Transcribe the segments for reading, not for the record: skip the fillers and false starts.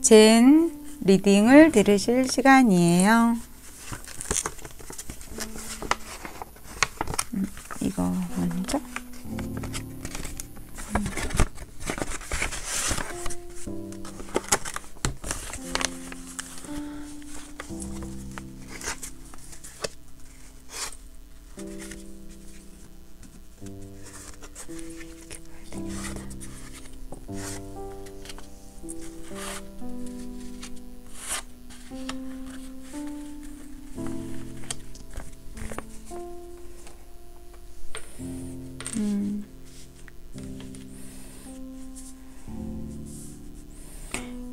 젠 리딩을 들으실 시간이에요. 이거 먼저.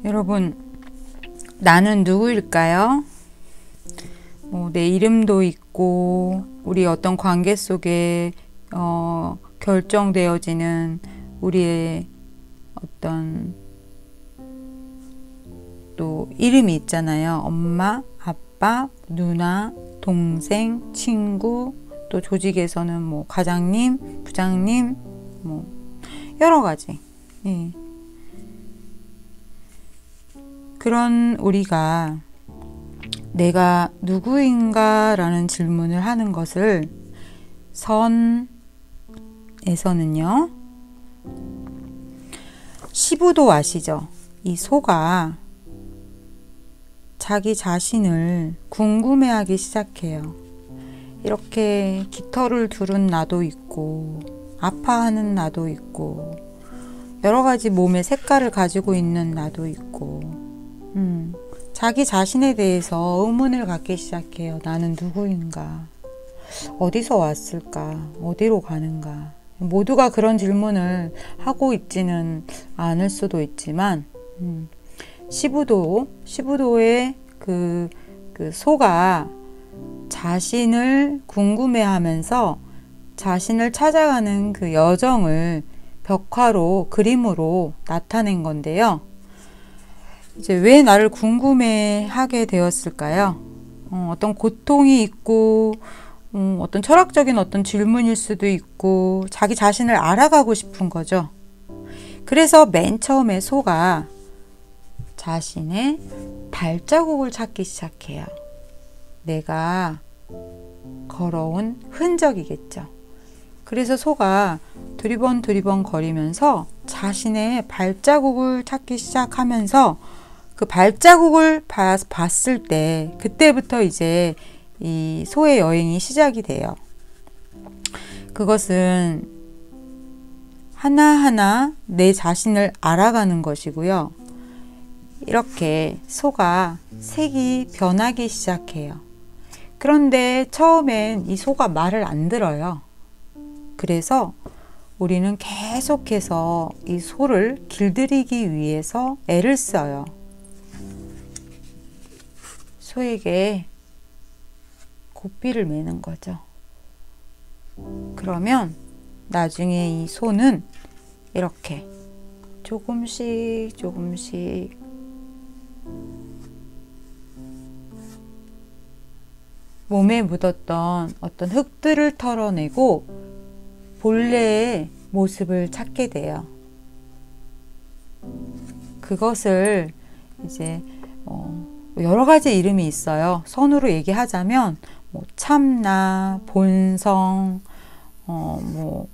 여러분, 나는 누구일까요? 내 이름도 있고 우리 어떤 관계 속에 결정되어지는 우리의 어떤 또 이름이 있잖아요. 엄마, 아빠, 누나, 동생, 친구, 또 조직에서는 뭐 과장님, 부장님, 뭐 여러 가지. 예. 그런 우리가 내가 누구인가 라는 질문을 하는 것을 선에서는요, 시부도 아시죠? 이 소가 자기 자신을 궁금해하기 시작해요. 이렇게 깃털을 두른 나도 있고 아파하는 나도 있고 여러 가지 몸의 색깔을 가지고 있는 나도 있고 자기 자신에 대해서 의문을 갖기 시작해요. 나는 누구인가? 어디서 왔을까? 어디로 가는가? 모두가 그런 질문을 하고 있지는 않을 수도 있지만 시부도의 그 소가 자신을 궁금해하면서 자신을 찾아가는 그 여정을 벽화로, 그림으로 나타낸 건데요. 이제 왜 나를 궁금해하게 되었을까요? 어떤 고통이 있고, 어떤 철학적인 어떤 질문일 수도 있고, 자기 자신을 알아가고 싶은 거죠. 그래서 맨 처음에 소가 자신의 발자국을 찾기 시작해요. 내가 걸어온 흔적이겠죠. 그래서 소가 두리번 거리면서 자신의 발자국을 찾기 시작하면서 그 발자국을 봤을 때 그때부터 이제 이 소의 여행이 시작이 돼요. 그것은 하나하나 내 자신을 알아가는 것이고요. 이렇게 소가 색이 변하기 시작해요. 그런데 처음엔 이 소가 말을 안 들어요. 그래서 우리는 계속해서 이 소를 길들이기 위해서 애를 써요. 소에게 고삐를 매는 거죠. 그러면 나중에 이 소는 이렇게 조금씩 몸에 묻었던 어떤 흙들을 털어내고 본래의 모습을 찾게 돼요. 그것을 이제 여러 가지 이름이 있어요. 선으로 얘기하자면 참나, 본성,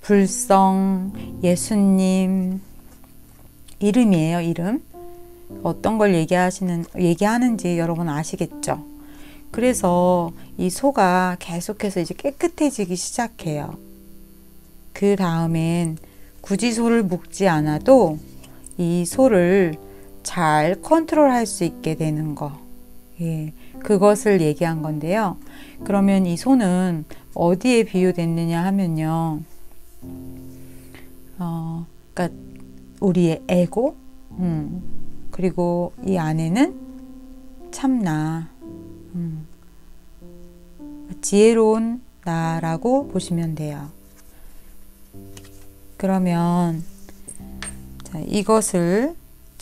불성, 예수님 이름이에요. 이름. 어떤 걸 얘기하는지 여러분 아시겠죠? 그래서 이 소가 계속해서 이제 깨끗해지기 시작해요. 그 다음엔 굳이 소를 묶지 않아도 이 소를 잘 컨트롤할 수 있게 되는 거. 예, 그것을 얘기한 건데요. 그러면 이 소는 어디에 비유됐느냐 하면요. 그러니까 우리의 에고, 그리고 이 안에는 참나, 지혜로운 나라고 보시면 돼요. 그러면 자, 이것을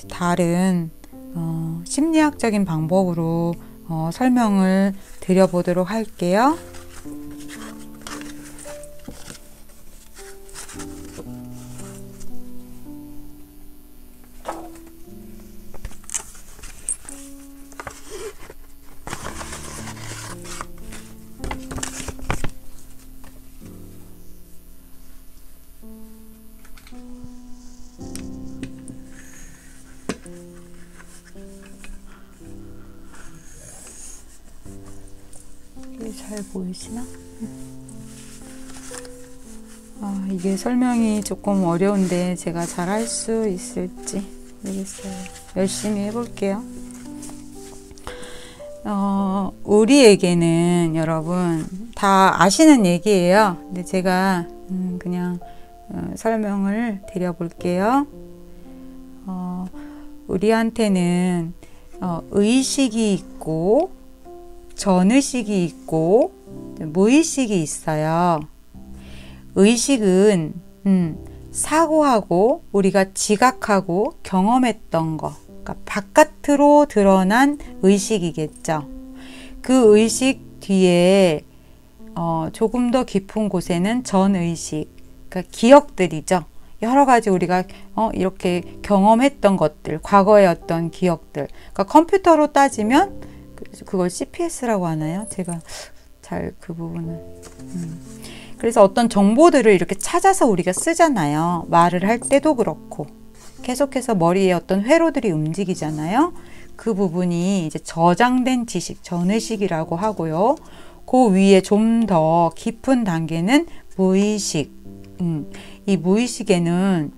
다른 심리학적인 방법으로 설명을 드려보도록 할게요. 잘 보이시나? 이게 설명이 조금 어려운데 제가 잘 할 수 있을지 모르겠어요. 열심히 해볼게요. 우리에게는 여러분 다 아시는 얘기예요. 근데 제가 그냥 설명을 드려볼게요. 우리한테는 의식이 있고 전의식이 있고 무의식이 있어요. 의식은 사고하고 우리가 지각하고 경험했던 거, 그러니까 바깥으로 드러난 의식이겠죠. 그 의식 뒤에 조금 더 깊은 곳에는 전의식, 그러니까 기억들이죠. 여러 가지 우리가 이렇게 경험했던 것들, 과거의 어떤 기억들. 그러니까 컴퓨터로 따지면 그걸 CPS라고 하나요? 제가 잘 그 부분은. 그래서 어떤 정보들을 이렇게 찾아서 우리가 쓰잖아요. 말을 할 때도 그렇고. 계속해서 머리에 어떤 회로들이 움직이잖아요. 그 부분이 이제 저장된 지식, 전의식이라고 하고요. 그 위에 좀 더 깊은 단계는 무의식. 이 무의식에는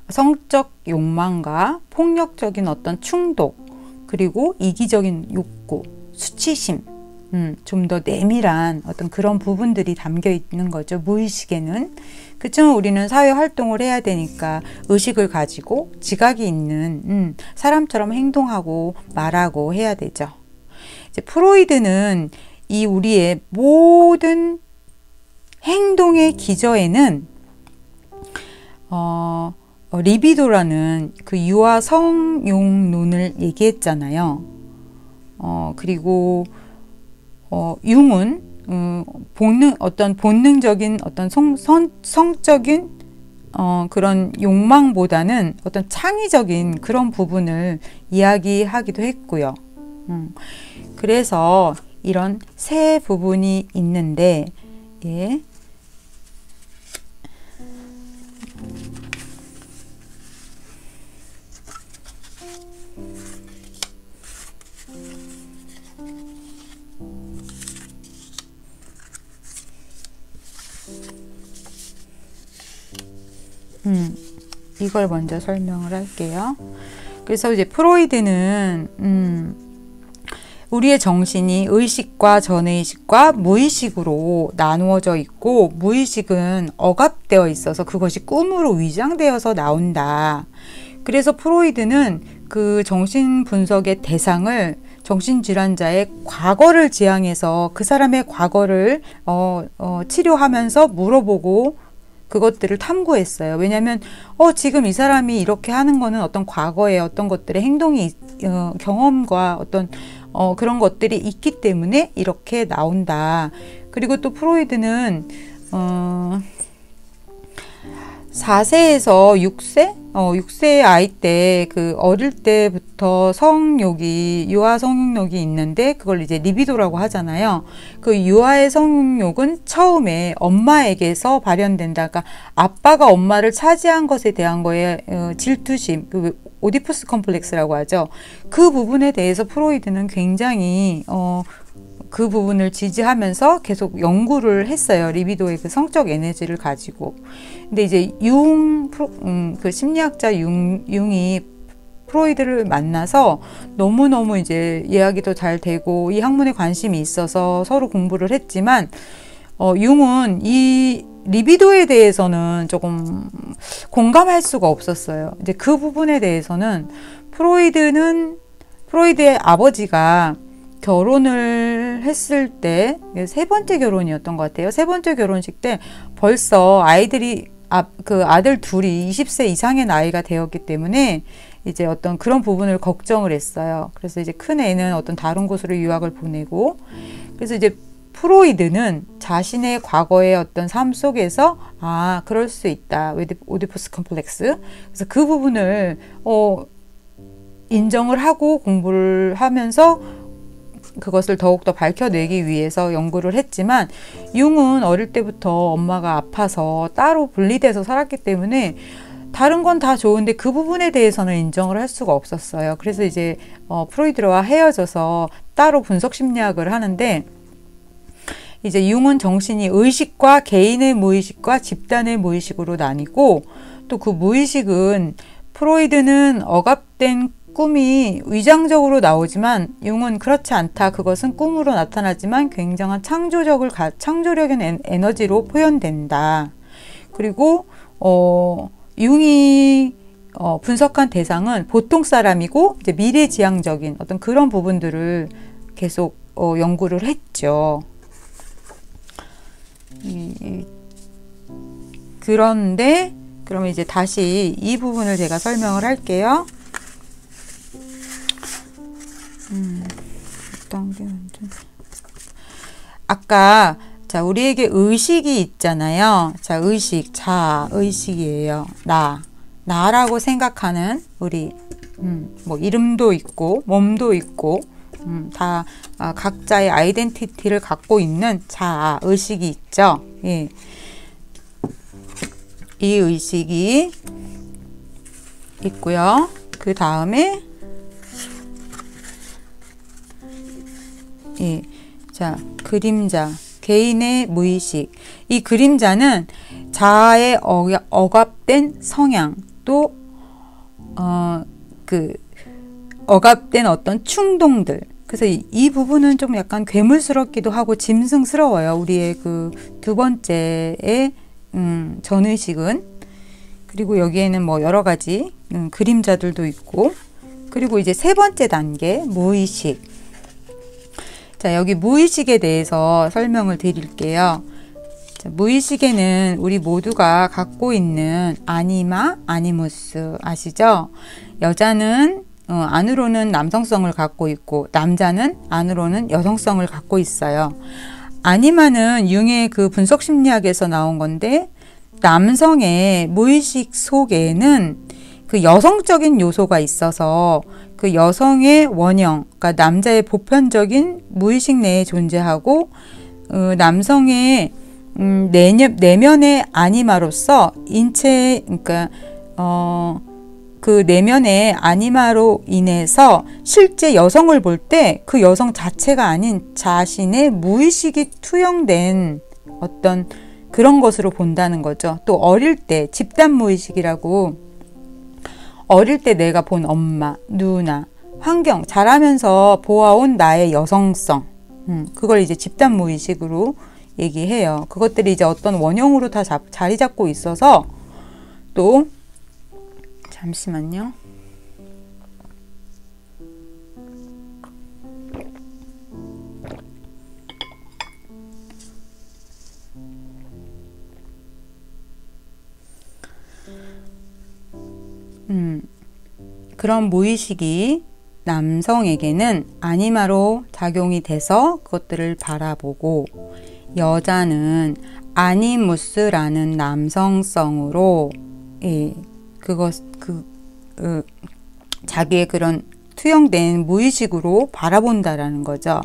성적 욕망과 폭력적인 어떤 충동, 그리고 이기적인 욕구, 수치심, 좀 더 내밀한 어떤 그런 부분들이 담겨 있는 거죠. 무의식에는. 그렇지만 우리는 사회 활동을 해야 되니까 의식을 가지고 지각이 있는 사람처럼 행동하고 말하고 해야 되죠. 이제 프로이드는 이 우리의 모든 행동의 기저에는 리비도라는 그 유아 성용론을 얘기했잖아요. 그리고 융은 어떤 본능적인 어떤 성적인 그런 욕망보다는 어떤 창의적인 그런 부분을 이야기하기도 했고요. 그래서 이런 세 부분이 있는데, 예. 이걸 먼저 설명을 할게요. 그래서 이제 프로이드는 우리의 정신이 의식과 전의식과 무의식으로 나누어져 있고, 무의식은 억압되어 있어서 그것이 꿈으로 위장되어서 나온다. 그래서 프로이드는 그 정신 분석의 대상을 정신질환자의 과거를 지향해서 그 사람의 과거를 치료하면서 물어보고 그것들을 탐구했어요. 왜냐하면 지금 이 사람이 이렇게 하는 거는 어떤 과거의 어떤 것들의 행동이 경험과 어떤 그런 것들이 있기 때문에 이렇게 나온다. 그리고 또 프로이드는 4세에서 6세? 6세의 아이 때 그 어릴 때부터 성욕이, 유아 성욕이 있는데 그걸 이제 리비도라고 하잖아요. 그 유아의 성욕은 처음에 엄마에게서 발현된다. 그러니까 아빠가 엄마를 차지한 것에 대한 거에 질투심, 그 오디푸스 컴플렉스라고 하죠. 그 부분에 대해서 프로이드는 굉장히 그 부분을 지지하면서 계속 연구를 했어요. 리비도의 그 성적 에너지를 가지고. 근데 이제 그 심리학자 융이 프로이드를 만나서 너무너무 이제 이야기도 잘 되고 이 학문에 관심이 있어서 서로 공부를 했지만, 융은 이 리비도에 대해서는 조금 공감할 수가 없었어요. 이제 그 부분에 대해서는 프로이드의 아버지가 결혼을 했을 때, 세 번째 결혼이었던 것 같아요. 세 번째 결혼식 때 벌써 그 아들 둘이 20세 이상의 나이가 되었기 때문에 이제 어떤 그런 부분을 걱정을 했어요. 그래서 이제 큰 애는 어떤 다른 곳으로 유학을 보내고, 그래서 이제 프로이드는 자신의 과거의 어떤 삶 속에서 그럴 수 있다. 오디푸스 컴플렉스. 그래서 그 부분을 인정을 하고 공부를 하면서 그것을 더욱더 밝혀내기 위해서 연구를 했지만, 융은 어릴 때부터 엄마가 아파서 따로 분리돼서 살았기 때문에 다른 건 다 좋은데 그 부분에 대해서는 인정을 할 수가 없었어요. 그래서 이제 프로이드와 헤어져서 따로 분석 심리학을 하는데, 이제 융은 정신이 의식과 개인의 무의식과 집단의 무의식으로 나뉘고, 또 그 무의식은 프로이드는 억압된 꿈이 위장적으로 나오지만 융은 그렇지 않다. 그것은 꿈으로 나타나지만 굉장한 창조력인 에너지로 표현된다. 그리고 융이 분석한 대상은 보통 사람이고 이제 미래지향적인 어떤 그런 부분들을 계속 연구를 했죠. 그런데 그러면 이제 다시 이 부분을 제가 설명을 할게요. 아까 자 우리에게 의식이 있잖아요. 자 의식, 의식이에요. 나라고 생각하는 우리 뭐 이름도 있고 몸도 있고 다 각자의 아이덴티티를 갖고 있는 자아, 의식이 있죠. 예. 이 의식이 있고요. 그 다음에 예. 자, 그림자, 개인의 무의식. 이 그림자는 자아의 억압된 성향, 또 억압된 어떤 충동들. 그래서 이 부분은 좀 약간 괴물스럽기도 하고 짐승스러워요. 우리의 그 두 번째의 전의식은. 그리고 여기에는 뭐 여러 가지 그림자들도 있고, 그리고 이제 세 번째 단계 무의식. 자, 여기 무의식에 대해서 설명을 드릴게요. 자, 무의식에는 우리 모두가 갖고 있는 아니마, 아니무스 아시죠? 여자는 안으로는 남성성을 갖고 있고 남자는 안으로는 여성성을 갖고 있어요. 아니마는 융의 그 분석 심리학에서 나온 건데, 남성의 무의식 속에는 그 여성적인 요소가 있어서 그 여성의 원형, 그러니까 남자의 보편적인 무의식 내에 존재하고, 남성의 내면의 아니마로서 인체, 그러니까 그 내면의 아니마로 인해서 실제 여성을 볼 때 그 여성 자체가 아닌 자신의 무의식이 투영된 어떤 그런 것으로 본다는 거죠. 또 어릴 때 집단 무의식이라고, 어릴 때 내가 본 엄마, 누나, 환경, 자라면서 보아온 나의 여성성, 그걸 이제 집단 무의식으로 얘기해요. 그것들이 이제 어떤 원형으로 다 자리 잡고 있어서, 또 잠시만요. 그런 무의식이 남성에게는 아니마로 작용이 돼서 그것들을 바라보고, 여자는 아니무스라는 남성성으로 자기의 그런 투영된 무의식으로 바라본다라는 거죠.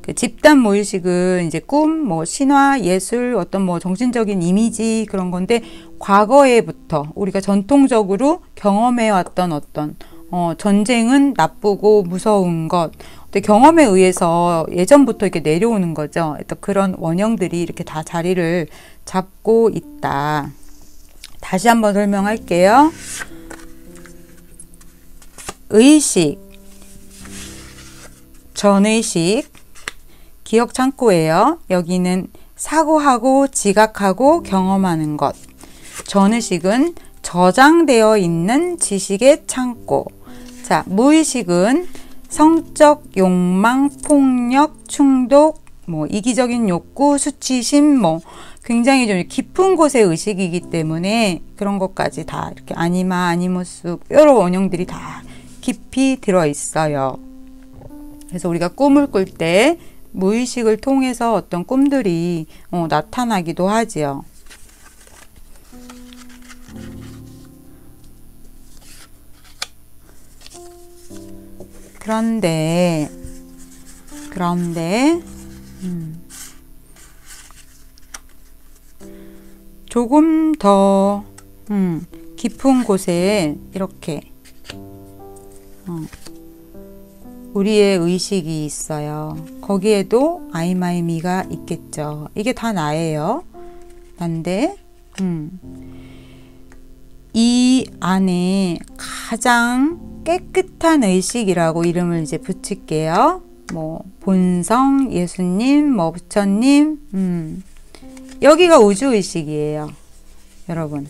그 집단 무의식은 이제 꿈, 뭐 신화, 예술, 어떤 뭐 정신적인 이미지 그런 건데, 과거에부터 우리가 전통적으로 경험해왔던 어떤 전쟁은 나쁘고 무서운 것, 경험에 의해서 예전부터 이렇게 내려오는 거죠. 그런 원형들이 이렇게 다 자리를 잡고 있다. 다시 한번 설명할게요. 의식, 전의식, 기억 창고예요. 여기는 사고하고 지각하고 경험하는 것. 전의식은 저장되어 있는 지식의 창고. 자, 무의식은 성적 욕망, 폭력, 충동, 뭐 이기적인 욕구, 수치심, 뭐 굉장히 좀 깊은 곳의 의식이기 때문에 그런 것까지 다 이렇게 아니마, 아니무스 여러 원형들이 다 깊이 들어 있어요. 그래서 우리가 꿈을 꿀 때 무의식을 통해서 어떤 꿈들이 나타나기도 하지요. 그런데 조금 더 깊은 곳에 이렇게 우리의 의식이 있어요. 거기에도 I, my, me가 있겠죠. 이게 다 나예요. 난데 이 안에 가장 깨끗한 의식이라고 이름을 이제 붙일게요. 뭐 본성, 예수님, 뭐 부처님, 여기가 우주의식이에요. 여러분.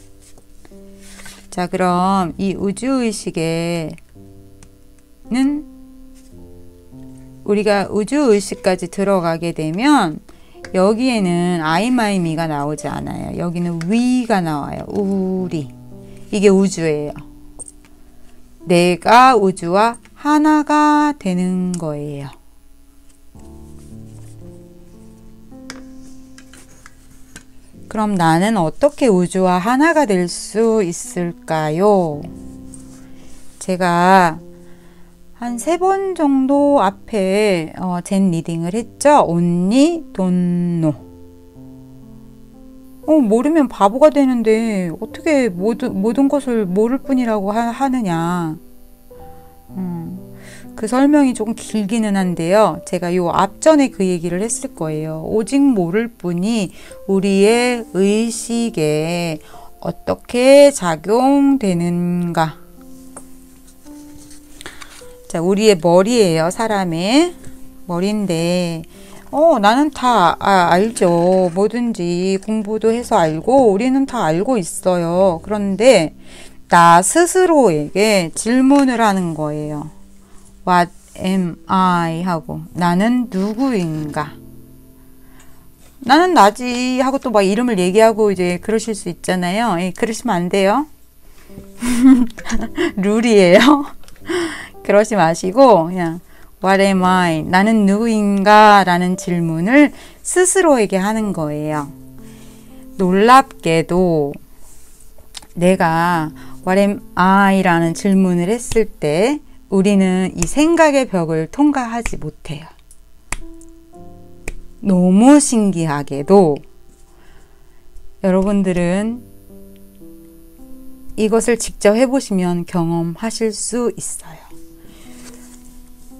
자, 그럼 이 우주의식에는 우리가 우주의식까지 들어가게 되면 여기에는 I, my, me가 나오지 않아요. 여기는 we가 나와요. 우리. 이게 우주예요. 내가 우주와 하나가 되는 거예요. 그럼 나는 어떻게 우주와 하나가 될 수 있을까요? 제가 한 3번 정도 앞에 젠 리딩을 했죠. Only don't know. 모르면 바보가 되는데 어떻게 모든 것을 모를 뿐이라고 하느냐. 그 설명이 조금 길기는 한데요. 제가 요 앞전에 그 얘기를 했을 거예요. 오직 모를 뿐이 우리의 의식에 어떻게 작용되는가. 자, 우리의 머리예요. 사람의 머리인데 나는 다 알죠. 뭐든지 공부도 해서 알고 우리는 다 알고 있어요. 그런데 나 스스로에게 질문을 하는 거예요. What am I? 하고 나는 누구인가? 나는 나지 하고 또 막 이름을 얘기하고 이제 그러실 수 있잖아요. 그러시면 안 돼요. 룰이에요. 그러지 마시고 그냥 What am I? 나는 누구인가? 라는 질문을 스스로에게 하는 거예요. 놀랍게도 내가 What am I? 라는 질문을 했을 때 우리는 이 생각의 벽을 통과하지 못해요. 너무 신기하게도 여러분들은 이것을 직접 해보시면 경험하실 수 있어요.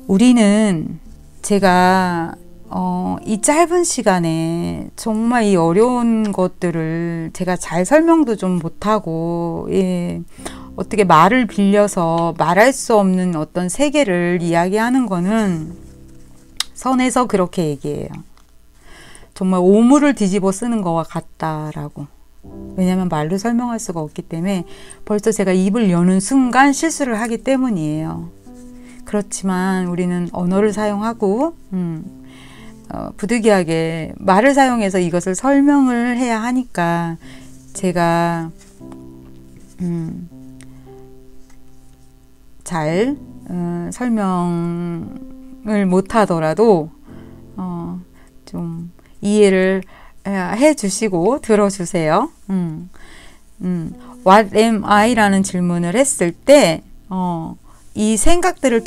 우리는 제가 이 짧은 시간에 정말 이 어려운 것들을 제가 잘 설명도 좀 못하고 어떻게 말을 빌려서 말할 수 없는 어떤 세계를 이야기하는 거는 선에서 그렇게 얘기해요. 정말 오물을 뒤집어 쓰는 거와 같다라고. 왜냐하면 말로 설명할 수가 없기 때문에 벌써 제가 입을 여는 순간 실수를 하기 때문이에요. 그렇지만 우리는 언어를 사용하고 부득이하게 말을 사용해서 이것을 설명을 해야 하니까 제가 잘 설명을 못하더라도 좀 이해를 해 주시고 들어주세요. What am I? 라는 질문을 했을 때 이 생각들을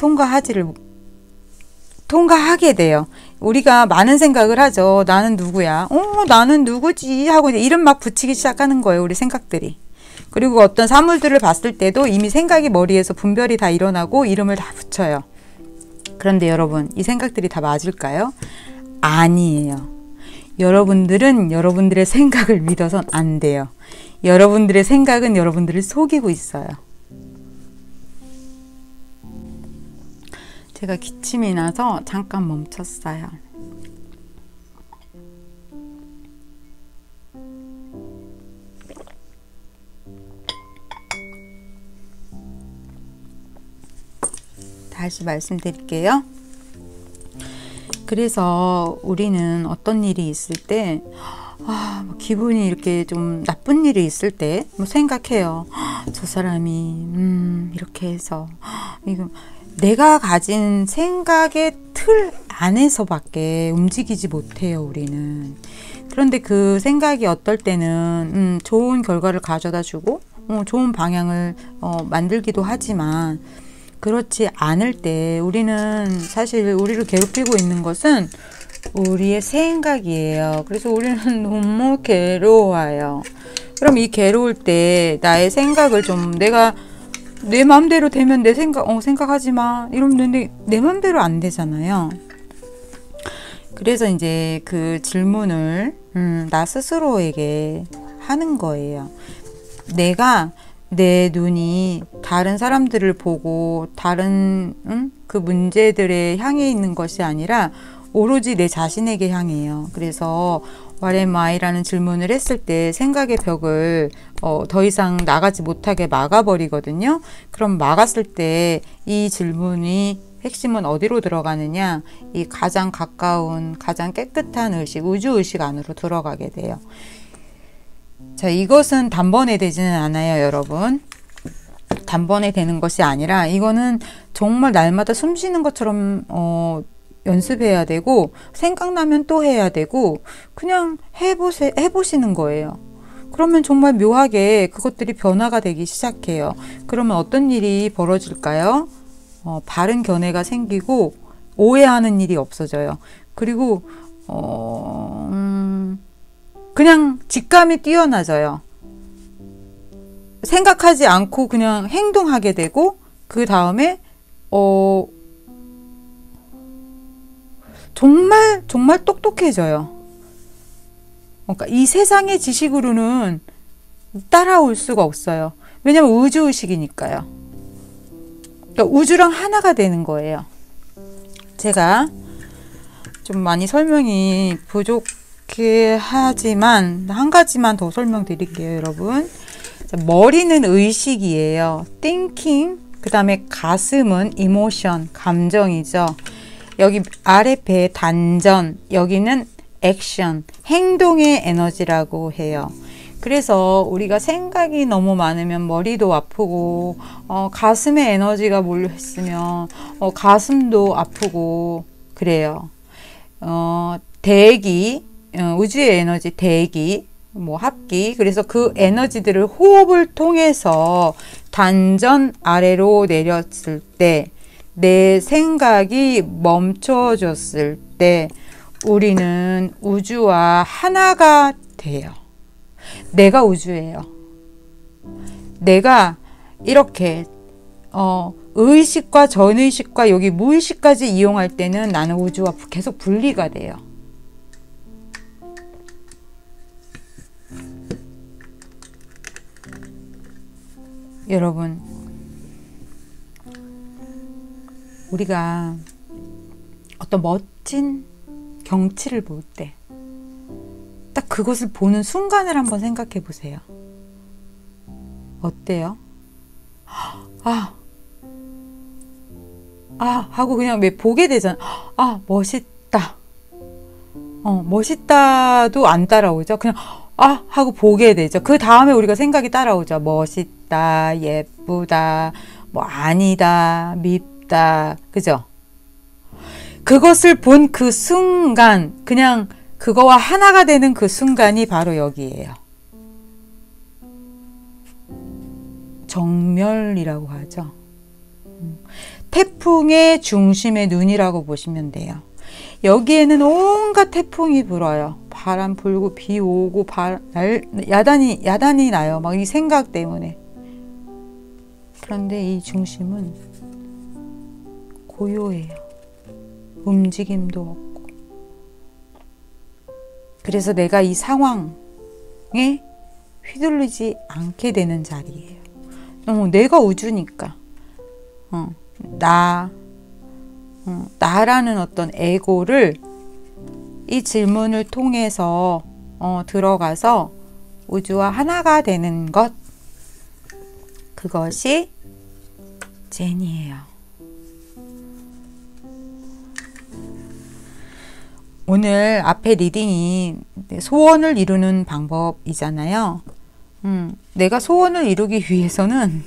통과하게 돼요. 우리가 많은 생각을 하죠. 나는 누구야? 나는 누구지? 하고 이제 이름 막 붙이기 시작하는 거예요. 우리 생각들이. 그리고 어떤 사물들을 봤을 때도 이미 생각이 머리에서 분별이 다 일어나고 이름을 다 붙여요. 그런데 여러분, 이 생각들이 다 맞을까요? 아니에요. 여러분들은 여러분들의 생각을 믿어선 안 돼요. 여러분들의 생각은 여러분들을 속이고 있어요. 제가 기침이 나서 잠깐 멈췄어요. 다시 말씀드릴게요. 그래서 우리는 어떤 일이 있을 때 기분이 이렇게 좀 나쁜 일이 있을 때 생각해요. 저 사람이 이렇게 해서 이거 내가 가진 생각의 틀 안에서밖에 움직이지 못해요. 우리는. 그런데 그 생각이 어떨 때는 좋은 결과를 가져다 주고 좋은 방향을 만들기도 하지만 그렇지 않을 때 우리는 사실 우리를 괴롭히고 있는 것은 우리의 생각이에요. 그래서 우리는 너무 괴로워요. 그럼 이 괴로울 때 나의 생각을 좀 내가 내 마음대로 되면 내 생각하지 마. 이러면 내 마음대로 안 되잖아요. 그래서 이제 그 질문을 나 스스로에게 하는 거예요. 내가 내 눈이 다른 사람들을 보고 다른 그 문제들에 향해 있는 것이 아니라 오로지 내 자신에게 향해요. 그래서 What am I? 라는 질문을 했을 때 생각의 벽을 더 이상 나가지 못하게 막아버리거든요. 그럼 막았을 때 이 질문이 핵심은 어디로 들어가느냐? 이 가장 가까운, 가장 깨끗한 의식, 우주의식 안으로 들어가게 돼요. 자, 이것은 단번에 되지는 않아요, 여러분. 단번에 되는 것이 아니라 이거는 정말 날마다 숨 쉬는 것처럼 연습해야 되고 생각나면 또 해야 되고 그냥 해보시는 거예요. 그러면 정말 묘하게 그것들이 변화가 되기 시작해요. 그러면 어떤 일이 벌어질까요? 바른 견해가 생기고 오해하는 일이 없어져요. 그리고 그냥 직감이 뛰어나져요. 생각하지 않고 그냥 행동하게 되고 그 다음에 정말 똑똑해져요. 그러니까 이 세상의 지식으로는 따라올 수가 없어요. 왜냐면 우주의식이니까요. 그러니까 우주랑 하나가 되는 거예요. 제가 좀 많이 설명이 부족해 하지만 한 가지만 더 설명드릴게요, 여러분. 머리는 의식이에요. thinking. 그 다음에 가슴은 emotion, 감정이죠. 여기 아랫배 단전, 여기는 액션, 행동의 에너지라고 해요. 그래서 우리가 생각이 너무 많으면 머리도 아프고 가슴에 에너지가 몰려있으면 가슴도 아프고 그래요. 대기, 우주의 에너지 대기, 뭐 합기, 그래서 그 에너지들을 호흡을 통해서 단전 아래로 내렸을 때 내 생각이 멈춰졌을 때 우리는 우주와 하나가 돼요. 내가 우주예요. 내가 이렇게 의식과 전의식과 여기 무의식까지 이용할 때는 나는 우주와 계속 분리가 돼요. 여러분, 우리가 어떤 멋진 경치를 볼 때 딱 그것을 보는 순간을 한번 생각해 보세요. 어때요? 하고 그냥 왜 보게 되잖아. 멋있다. 멋있다도 안 따라오죠. 그냥 하고 보게 되죠. 그 다음에 우리가 생각이 따라오죠. 멋있다, 예쁘다, 뭐 아니다, 밉다, 그죠? 그것을 본 그 순간, 그냥 그거와 하나가 되는 그 순간이 바로 여기예요. 정멸이라고 하죠. 태풍의 중심의 눈이라고 보시면 돼요. 여기에는 온갖 태풍이 불어요. 바람 불고 비 오고 야단이 나요. 막 이 생각 때문에. 그런데 이 중심은 고요해요. 움직임도 없고. 그래서 내가 이 상황에 휘둘리지 않게 되는 자리예요. 내가 우주니까. 나라는 어떤 에고를 이 질문을 통해서 들어가서 우주와 하나가 되는 것, 그것이 젠이에요. 오늘 앞에 리딩이 소원을 이루는 방법이잖아요. 내가 소원을 이루기 위해서는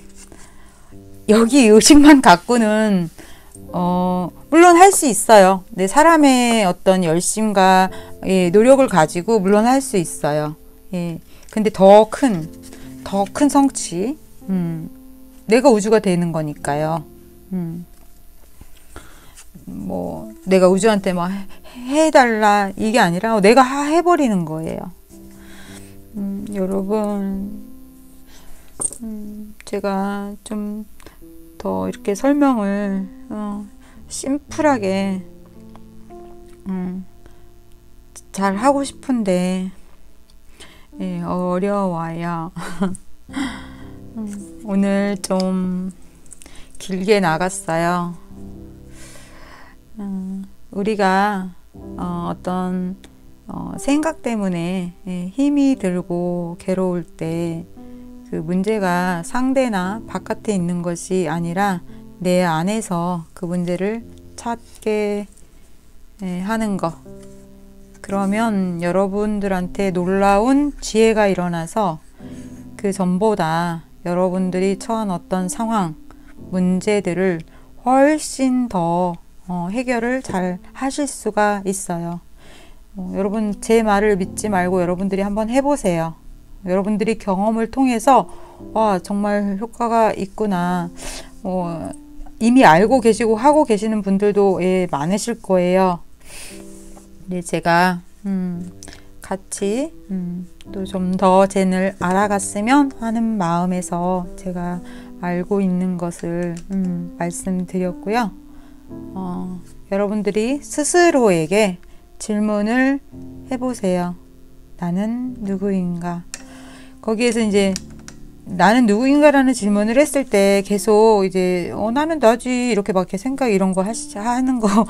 여기 의식만 갖고는 물론 할 수 있어요. 내 사람의 어떤 열심과 노력을 가지고 물론 할 수 있어요. 근데 더 큰 성취, 내가 우주가 되는 거니까요. 뭐 내가 우주한테 뭐 해달라 이게 아니라 내가 해버리는 거예요. 여러분, 제가 좀 더 이렇게 설명을 심플하게 잘 하고 싶은데 어려워요. 오늘 좀 길게 나갔어요. 우리가 어떤 생각 때문에 힘이 들고 괴로울 때 그 문제가 상대나 바깥에 있는 것이 아니라 내 안에서 그 문제를 찾게 하는 것. 그러면 여러분들한테 놀라운 지혜가 일어나서 그 전보다 여러분들이 처한 어떤 상황, 문제들을 훨씬 더 해결을 잘 하실 수가 있어요. 여러분 제 말을 믿지 말고 여러분들이 한번 해보세요. 여러분들이 경험을 통해서 와 정말 효과가 있구나. 이미 알고 계시고 하고 계시는 분들도 많으실 거예요. 네, 제가 같이 또 좀 더 젠을 알아갔으면 하는 마음에서 제가 알고 있는 것을 말씀드렸고요. 여러분들이 스스로에게 질문을 해보세요. 나는 누구인가? 거기에서 이제 나는 누구인가라는 질문을 했을 때 계속 이제 나는 나지 이렇게 막 이렇게 생각 이런 거 하는 거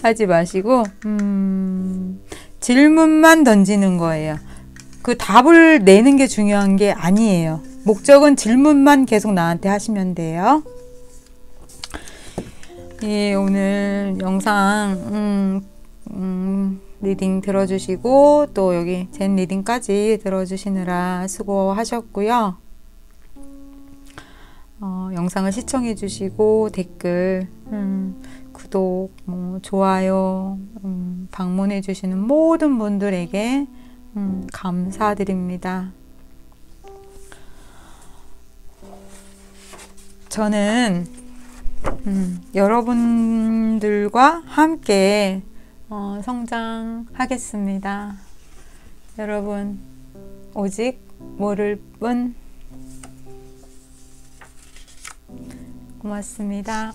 하지 마시고 질문만 던지는 거예요. 그 답을 내는 게 중요한 게 아니에요. 목적은 질문만 계속 나한테 하시면 돼요. 예, 오늘 영상 리딩 들어주시고 또 여기 젠 리딩까지 들어주시느라 수고하셨고요. 영상을 시청해 주시고 댓글, 구독, 좋아요, 방문해 주시는 모든 분들에게 감사드립니다. 저는 여러분들과 함께 성장하겠습니다. 여러분 오직 모를 뿐. 고맙습니다.